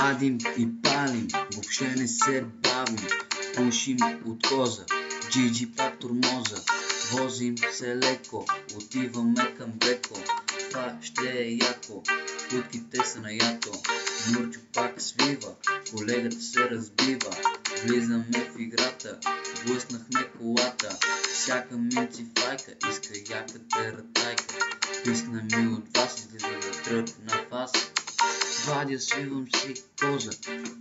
Вадим и палим, въобще не се бавим. Пушим от коза, джиджи пак тормоза. Возим се леко, отиваме към Беко. Това ще е яко, путките са на ято. Мурчо пак свива, колегата се разбива. Влизаме в играта, блъснахме колата. Всяка минци файка, иска яката ратайка. Писна ми от вас, излиза да тръп на вас. Вадя, свивам си коза,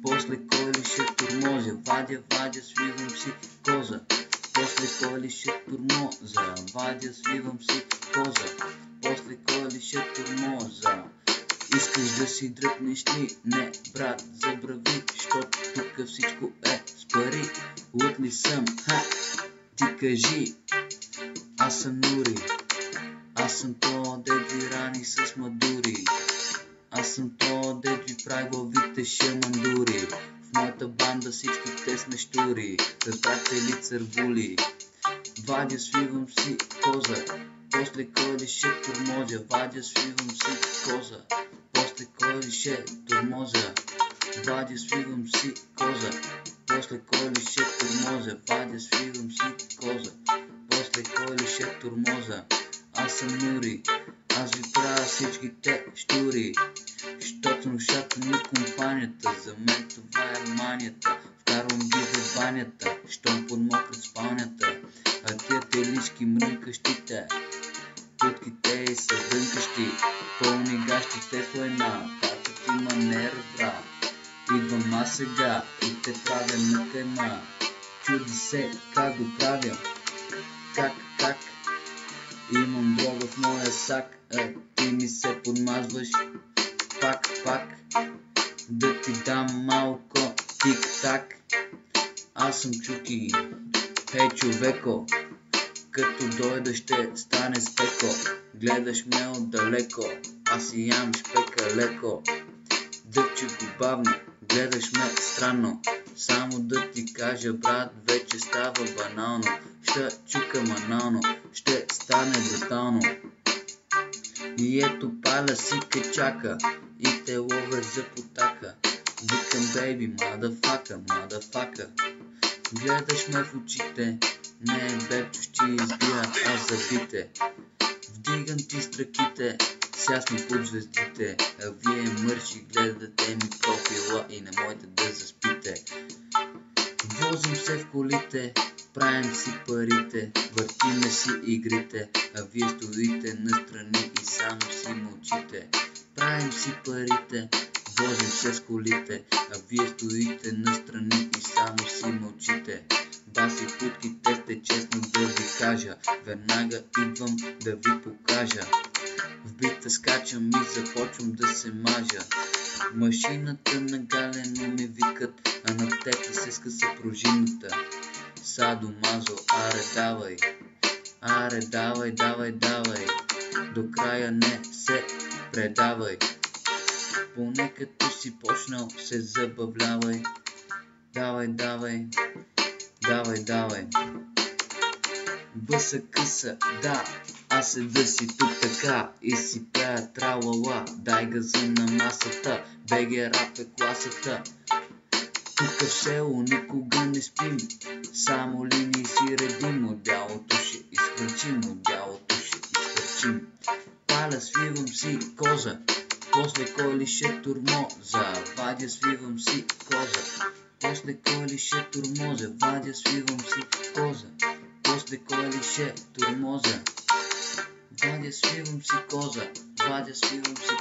после кой ли ще турмозя. Вадя, свивам си коза, после кой ли ще турмоза. Вадя, свивам си коза, после кой ли ще турмоза. Искаш да си дръпнеш ли? Не, брат, забрави, щото тук всичко е с пари. Луд ли съм? Ха! Ти кажи, аз съм Нури. Аз съм то, дед ви рани с мадури. Аз съм то, дед ви прави главите шамандури. В моята банда всичките сме щури. Разбрахте ли цървули? Вадя, свивам си коза, после кой ли ще турмозя. Вадя, свивам си коза, после кой ли ще турмозя. Вадя, свивам си коза, после кой ли ще турмозя. Вадя, свивам си коза, после кой ли ще турмоза. Аз съм Нури, аз ви правя всичките щури. Щото съм шата на компанията, за мен това е манията. Вкарвам ги в банята, щом подмокрят спалнята. А тия телички мрънкащите, путките и са дънкащи. Пълни гащи теслена, татът има не разбра. Идвам аз сега и те правя на кайма. Чуди се как го правя, как. Имам дрога в моя сак, а ти ми се подмазваш. Пак, да ти дам малко тик-так. Аз съм Чуки, хей човеко, като дойда ще стане спеко. Гледаш ме отдалеко, аз си ям шпека леко. Дъвче го бавно, гледаш ме странно. Само да ти кажа, брат, вече става банално. Ще чукам анално, ще стане брутално. И ето паля си качака и те ловя за потака. Викам бейби, мадафака. Гледаш ме в очите, не бебчо ще избия аз забите. Вдигам ти стръките, сясни под звездите. А вие мърши гледате ми профила и не можете да заспите. Возим се в колите, правим си парите, въртиме си игрите, а вие стоите настрани и само си мълчите. Правим си парите, возим се с колите, а вие стоите настрани и само си мълчите. Баси путките сте, честно да ви кажа, веднага идвам да ви покажа. В бита скачам и започвам да се мажа. Машината на галено ми викат, а на тета се скъса пружината. Садо Мазо, аре давай, до края не се предавай. Поне като си почнал се забавлявай. Давай. Бъса къса, да, аз седа си тук така и си пея тралала. Дай газа на масата, БГ рап е класата. Тук в село никога не спим, само линии си редим. Отдялото ще изхвърчим. Паля, свивам си коза, после кой ли ще турмоза. Вадя, свивам си коза, после кой ли ще турмоза. Вадя, свивам си коза, после кой ли ще турмоза. Вадя, свивам си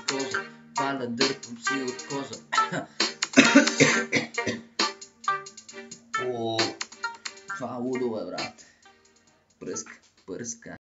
коза, паля, дърпам си от коза. О, това лудо бе, брат. Пръска.